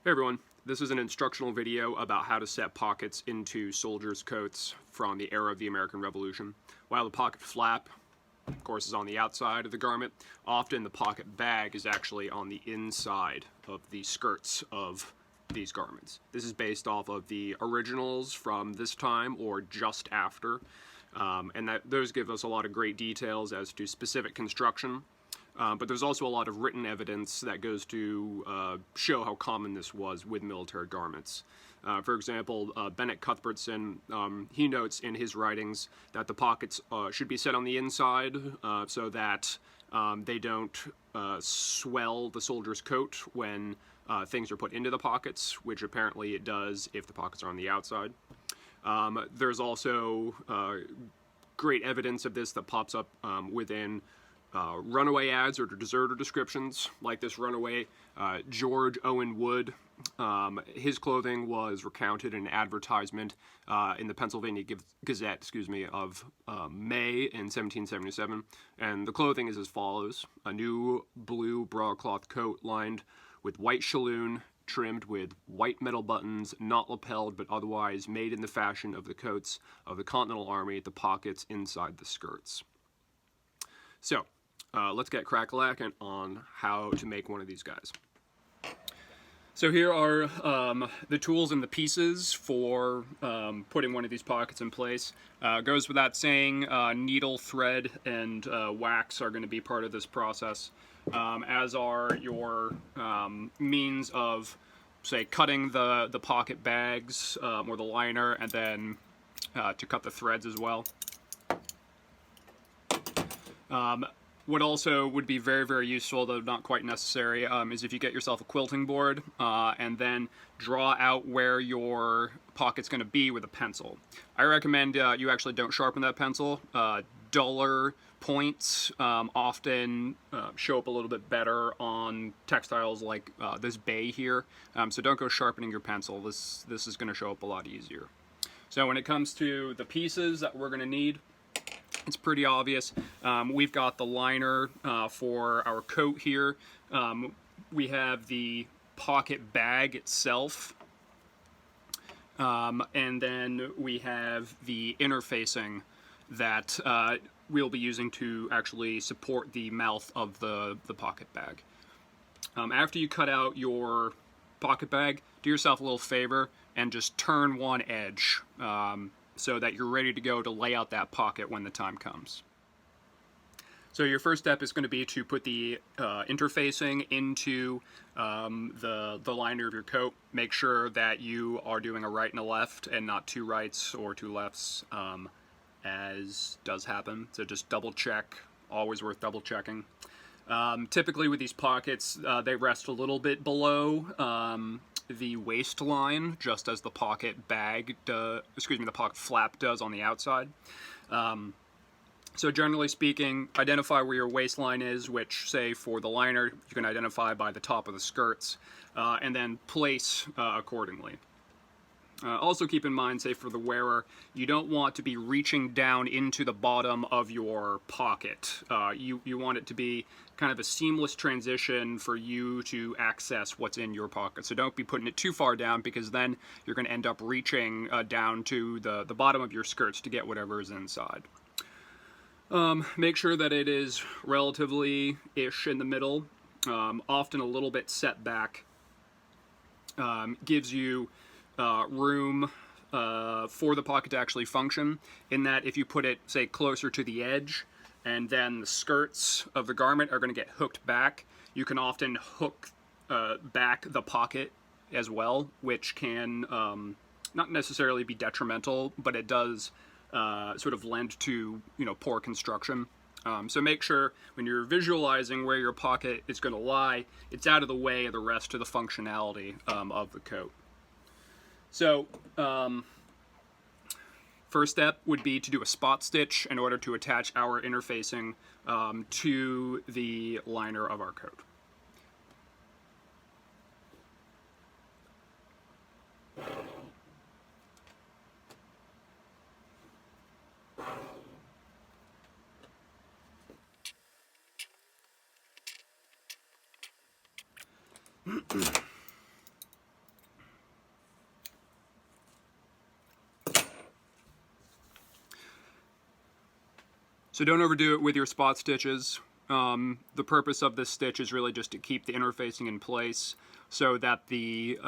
Hey everyone, this is an instructional video about how to set pockets into soldiers' coats from the era of the American Revolution. While the pocket flap, of course, is on the outside of the garment, often the pocket bag is actually on the inside of the skirts of these garments. This is based off of the originals from this time or just after, and those give us a lot of great details as to specific construction. But there's also a lot of written evidence that goes to show how common this was with military garments. For example, Bennett Cuthbertson, he notes in his writings that the pockets should be set on the inside so that they don't swell the soldier's coat when things are put into the pockets, which apparently it does if the pockets are on the outside. There's also great evidence of this that pops up within runaway ads or deserter descriptions, like this runaway George Owen Wood. His clothing was recounted in an advertisement in the Pennsylvania Gazette, of May in 1777, and the clothing is as follows: a new blue broadcloth coat lined with white shalloon, trimmed with white metal buttons, not lapelled but otherwise made in the fashion of the coats of the Continental Army, the pockets inside the skirts. So, let's get crack-a-lackin' on how to make one of these guys. So here are the tools and the pieces for putting one of these pockets in place. Goes without saying, needle, thread, and wax are going to be part of this process, as are your means of, say, cutting the pocket bags or the liner, and then to cut the threads as well. What also would be very, very useful, though not quite necessary, is if you get yourself a quilting board and then draw out where your pocket's going to be with a pencil. I recommend you actually don't sharpen that pencil. Duller points often show up a little bit better on textiles like this bay here, so don't go sharpening your pencil. This is going to show up a lot easier. So when it comes to the pieces that we're going to need, it's pretty obvious. We've got the liner for our coat here. We have the pocket bag itself. And then we have the interfacing that we'll be using to actually support the mouth of the pocket bag. After you cut out your pocket bag, do yourself a little favor and just turn one edge. So that you're ready to go to lay out that pocket when the time comes. So your first step is going to be to put the interfacing into the liner of your coat. Make sure that you are doing a right and a left and not two rights or two lefts, as does happen. So just double check, always worth double checking. Typically with these pockets, they rest a little bit below the waistline, just as the pocket bag the pocket flap does on the outside. So generally speaking, identify where your waistline is, which, say, for the liner, you can identify by the top of the skirts, and then place accordingly. Also keep in mind, say, for the wearer, you don't want to be reaching down into the bottom of your pocket. You want it to be kind of a seamless transition for you to access what's in your pocket. So don't be putting it too far down, because then you're going to end up reaching down to the bottom of your skirts to get whatever is inside. Make sure that it is relatively-ish in the middle, often a little bit set back. Gives you room for the pocket to actually function, in that if you put it, say, closer to the edge, and then the skirts of the garment are going to get hooked back, you can often hook back the pocket as well, which can not necessarily be detrimental, but it does sort of lend to, poor construction. So make sure when you're visualizing where your pocket is going to lie, it's out of the way of the rest of the functionality of the coat. So, first step would be to do a spot stitch in order to attach our interfacing to the liner of our coat. So don't overdo it with your spot stitches. The purpose of this stitch is really just to keep the interfacing in place so that the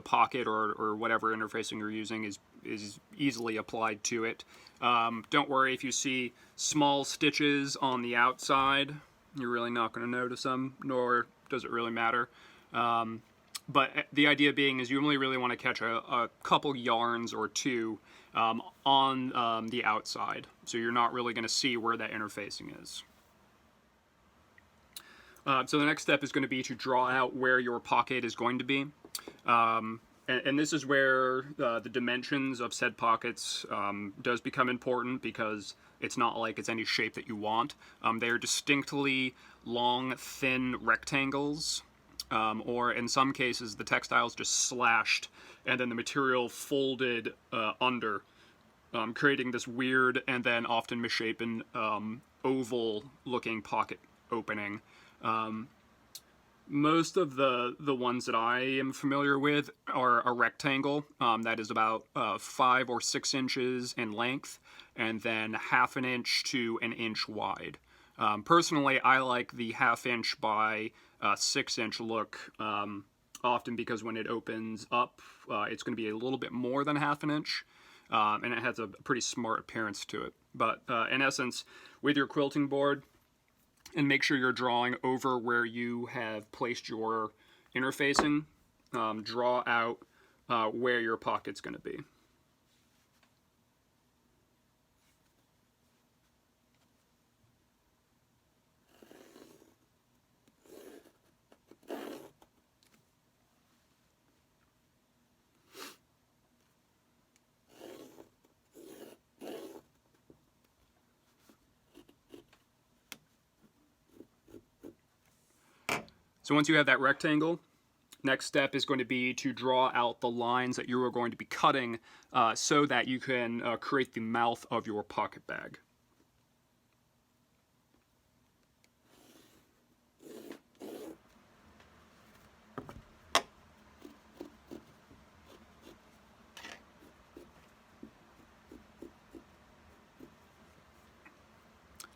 pocket or whatever interfacing you're using is easily applied to it. Don't worry if you see small stitches on the outside. You're really not going to notice them, nor does it really matter. But the idea being is you only really want to catch a couple yarns or two on the outside, so you're not really going to see where that interfacing is. So the next step is going to be to draw out where your pocket is going to be. And this is where the dimensions of said pockets does become important, because it's not like it's any shape that you want. They are distinctly long, thin rectangles, or in some cases the textile is just slashed and then the material folded under, creating this weird and then often misshapen oval-looking pocket opening. Most of the ones that I am familiar with are a rectangle that is about 5 or 6 inches in length and then 1/2 inch to 1 inch wide. Personally, I like the 1/2 inch by 6 inch look, often because when it opens up, it's going to be a little bit more than 1/2 inch, and it has a pretty smart appearance to it. But in essence, with your quilting board, and make sure you're drawing over where you have placed your interfacing, draw out where your pocket's going to be. So once you have that rectangle, next step is going to be to draw out the lines that you are going to be cutting so that you can create the mouth of your pocket bag.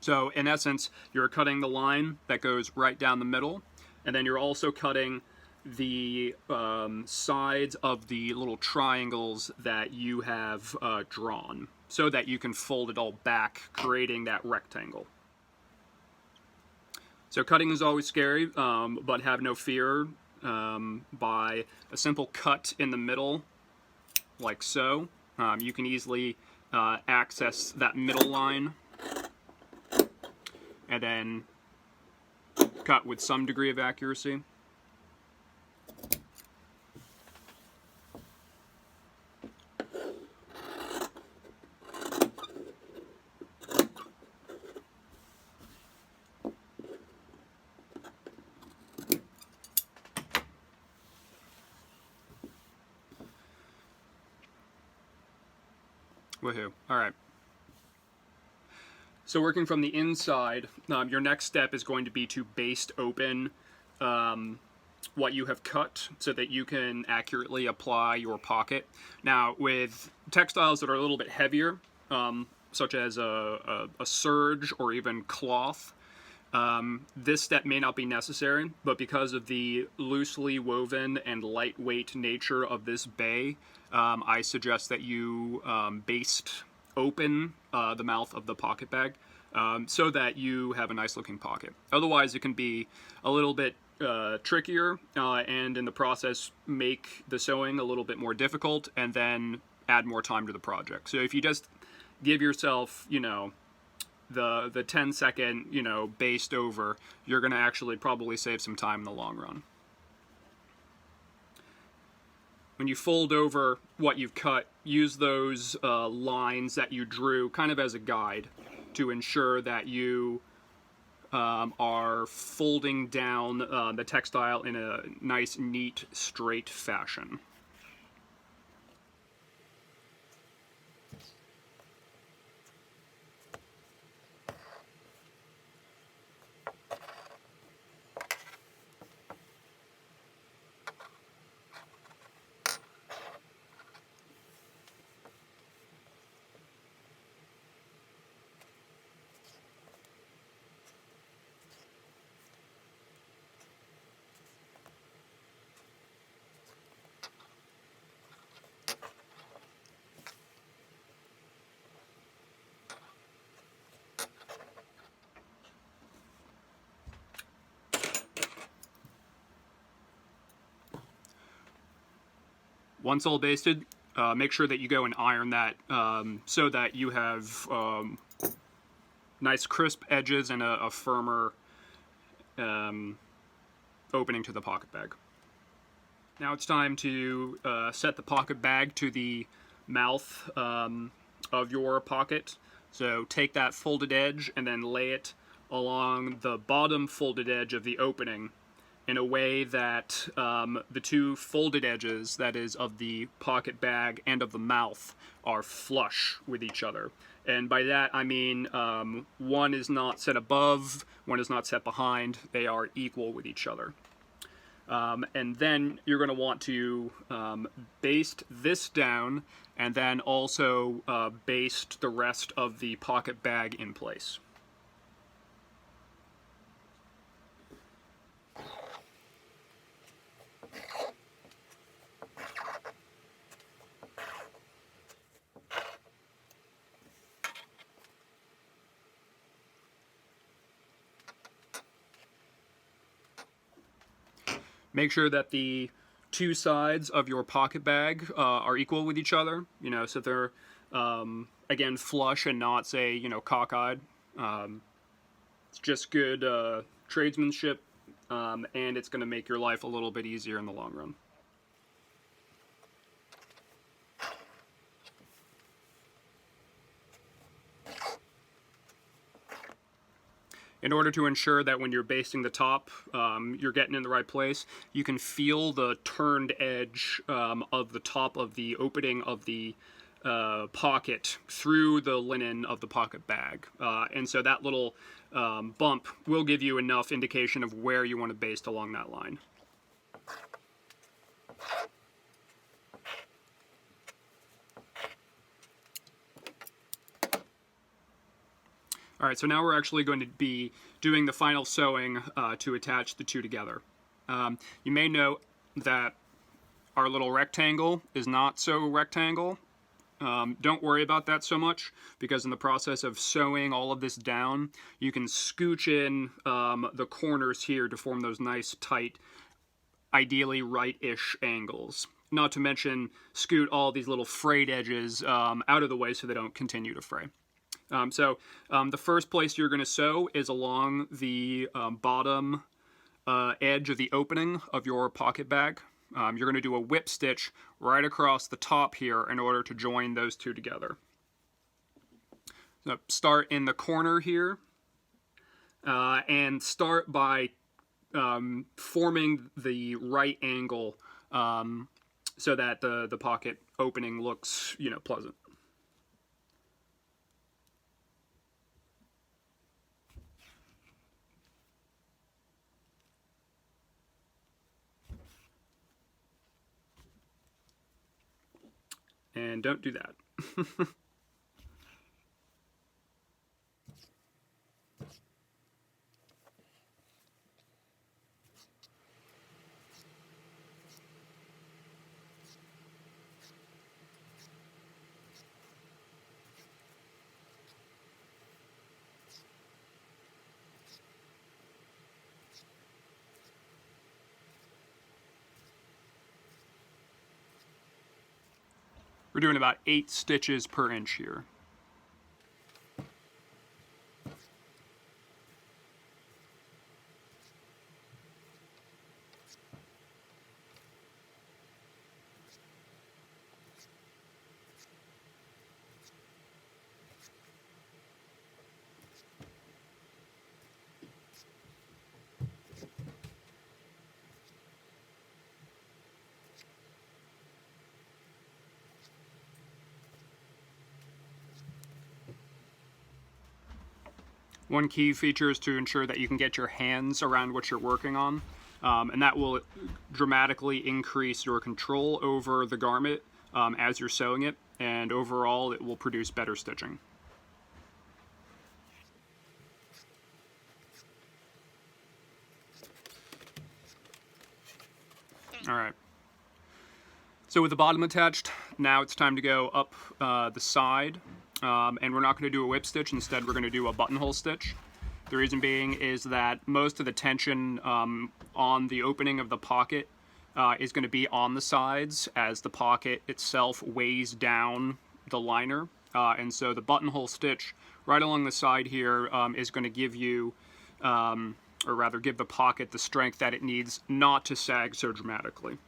So in essence, you're cutting the line that goes right down the middle, and then you're also cutting the sides of the little triangles that you have drawn, so that you can fold it all back, creating that rectangle. So cutting is always scary, but have no fear. By a simple cut in the middle, like so, you can easily access that middle line, and then cut with some degree of accuracy. Woohoo. All right. So working from the inside, your next step is going to be to baste open what you have cut so that you can accurately apply your pocket. Now, with textiles that are a little bit heavier, such as a serge or even cloth, this step may not be necessary, but because of the loosely woven and lightweight nature of this bay, I suggest that you baste open the mouth of the pocket bag so that you have a nice looking pocket. Otherwise, it can be a little bit trickier and in the process make the sewing a little bit more difficult and then add more time to the project. So if you just give yourself, you know, the 10-second, you know, baste over, you're going to actually probably save some time in the long run. When you fold over what you've cut, use those lines that you drew kind of as a guide to ensure that you are folding down the textile in a nice, neat, straight fashion. Once all basted, make sure that you go and iron that so that you have nice crisp edges and a firmer opening to the pocket bag. Now it's time to set the pocket bag to the mouth of your pocket. So take that folded edge and then lay it along the bottom folded edge of the opening in a way that the two folded edges, that is, of the pocket bag and of the mouth, are flush with each other. And by that I mean one is not set above, one is not set behind, they are equal with each other. And then you're going to want to baste this down and then also baste the rest of the pocket bag in place. Make sure that the two sides of your pocket bag are equal with each other, you know, so they're, again, flush and not, say, you know, cockeyed. It's just good tradesmanship, and it's going to make your life a little bit easier in the long run. In order to ensure that when you're basting the top, you're getting in the right place, you can feel the turned edge of the top of the opening of the pocket through the linen of the pocket bag. And so that little bump will give you enough indication of where you want to baste along that line. Alright, so now we're actually going to be doing the final sewing to attach the two together. You may note that our little rectangle is not so rectangle. Don't worry about that so much, because in the process of sewing all of this down, you can scooch in the corners here to form those nice, tight, ideally right-ish angles. Not to mention scoot all these little frayed edges out of the way so they don't continue to fray. So the first place you're going to sew is along the bottom edge of the opening of your pocket bag. You're going to do a whip stitch right across the top here in order to join those two together. So start in the corner here and start by forming the right angle so that the pocket opening looks, you know, pleasant. And don't do that. We're doing about 8 stitches per inch here. One key feature is to ensure that you can get your hands around what you're working on, and that will dramatically increase your control over the garment as you're sewing it, and overall it will produce better stitching. Alright, so with the bottom attached, now it's time to go up the side. And we're not going to do a whip stitch, instead we're going to do a buttonhole stitch. The reason being is that most of the tension on the opening of the pocket is going to be on the sides as the pocket itself weighs down the liner. And so the buttonhole stitch right along the side here is going to give you, or rather give the pocket the strength that it needs not to sag so dramatically.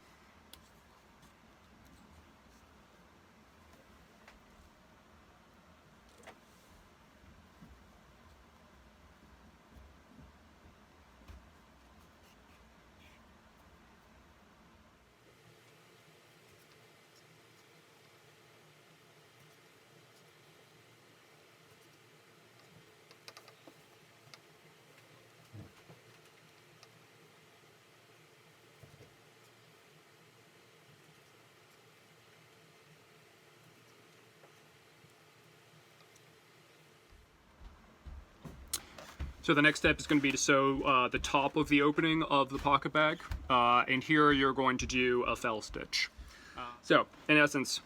So the next step is going to be to sew the top of the opening of the pocket bag, and here you're going to do a fell stitch. So, in essence,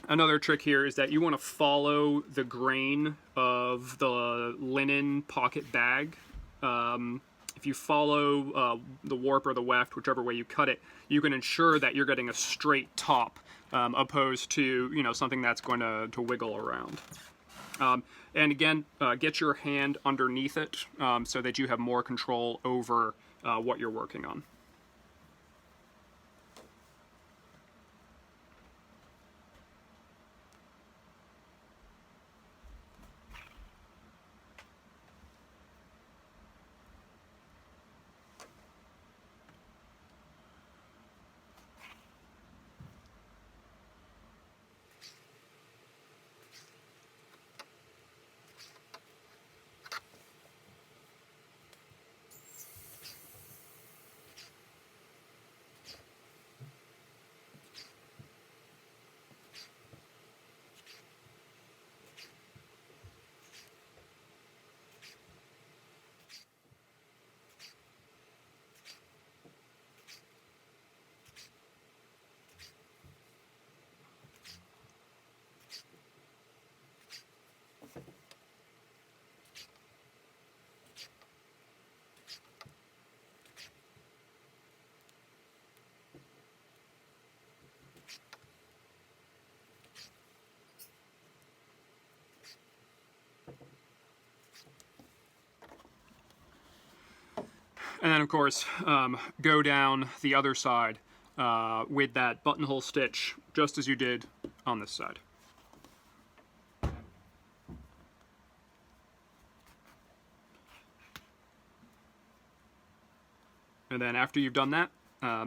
another trick here is that you want to follow the grain of the linen pocket bag. If you follow the warp or the weft, whichever way you cut it, you can ensure that you're getting a straight top, opposed to something that's going to wiggle around. And again, get your hand underneath it so that you have more control over what you're working on. And then, of course, go down the other side with that buttonhole stitch, just as you did on this side. And then after you've done that,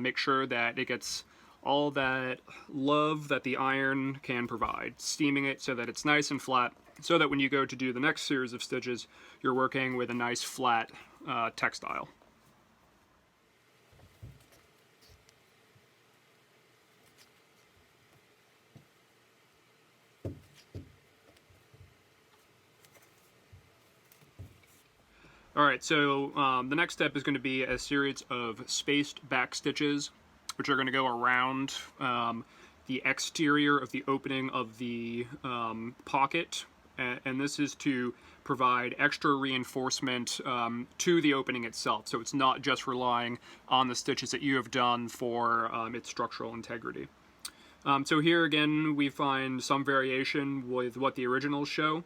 make sure that it gets all that love that the iron can provide, steaming it so that it's nice and flat, so that when you go to do the next series of stitches, you're working with a nice flat textile. Alright, so the next step is going to be a series of spaced back stitches, which are going to go around the exterior of the opening of the pocket, and this is to provide extra reinforcement to the opening itself, so it's not just relying on the stitches that you have done for its structural integrity. So here again we find some variation with what the originals show.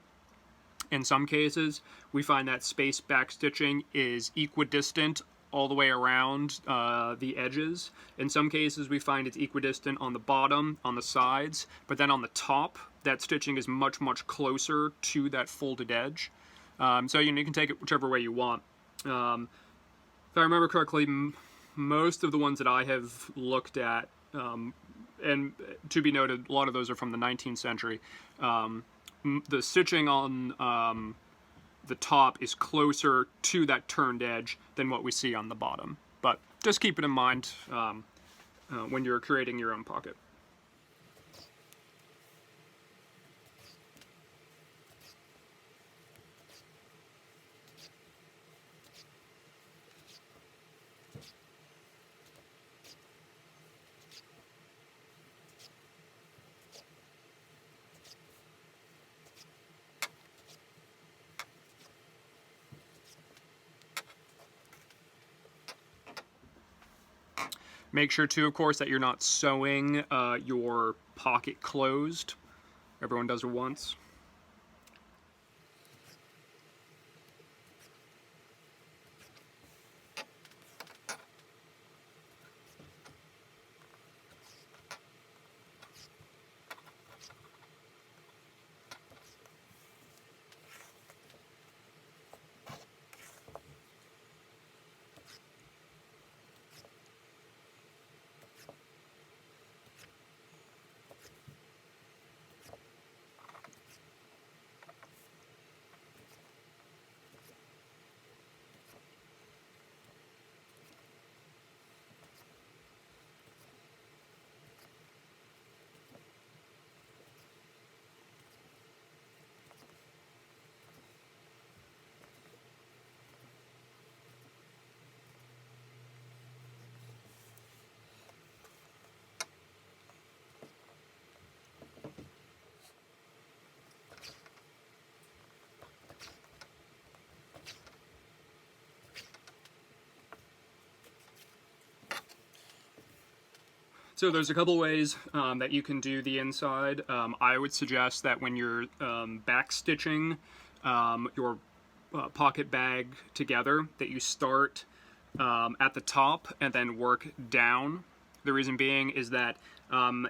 In some cases, we find that spaced back stitching is equidistant all the way around the edges. In some cases, we find it's equidistant on the bottom, on the sides, but then on the top, that stitching is much, much closer to that folded edge. So you can take it whichever way you want. If I remember correctly, most of the ones that I have looked at, and to be noted, a lot of those are from the 19th century, the stitching on the top is closer to that turned edge than what we see on the bottom. But just keep it in mind when you're creating your own pocket. Make sure too, of course, that you're not sewing your pocket closed. Everyone does it once. So there's a couple ways that you can do the inside. I would suggest that when you're back stitching your pocket bag together, that you start at the top and then work down. The reason being is that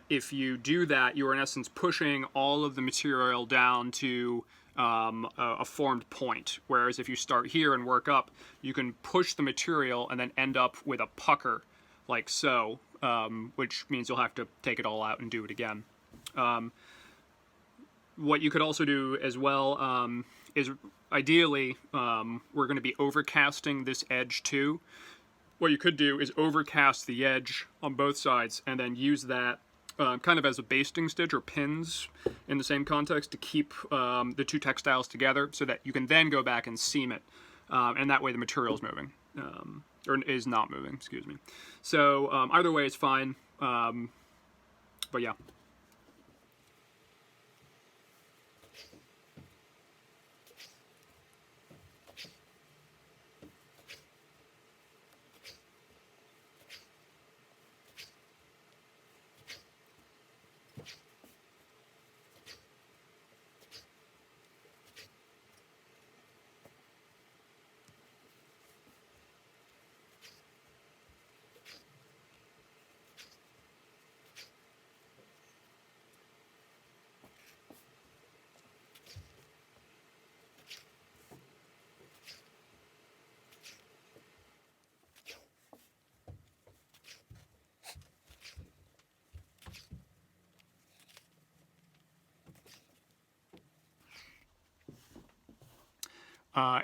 if you do that, you are in essence pushing all of the material down to a formed point. Whereas if you start here and work up, you can push the material and then end up with a pucker like so, which means you'll have to take it all out and do it again. What you could also do as well is ideally we're going to be overcasting this edge too. What you could do is overcast the edge on both sides and then use that kind of as a basting stitch or pins in the same context to keep the two textiles together so that you can then go back and seam it. And that way the material is moving. Or is not moving, excuse me. So either way is fine, but yeah.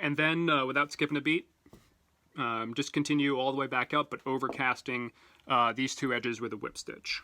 And then, without skipping a beat, just continue all the way back up, but overcasting these two edges with a whip stitch.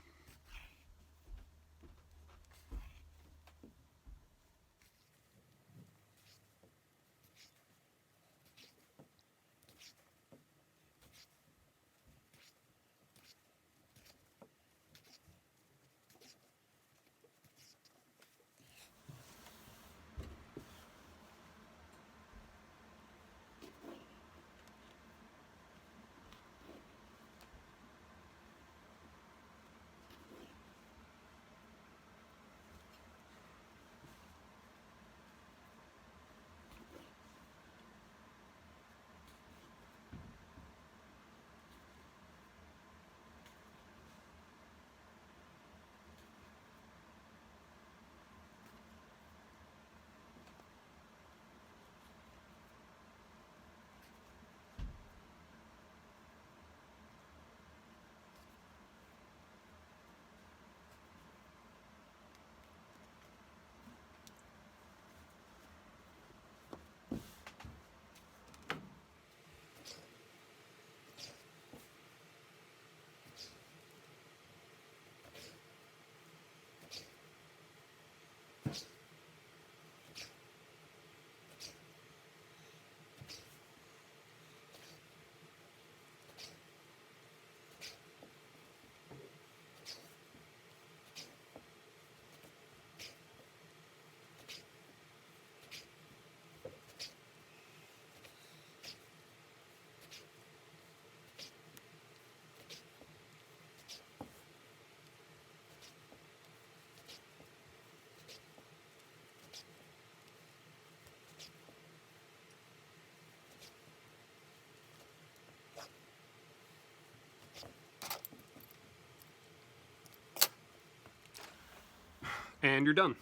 and you're done.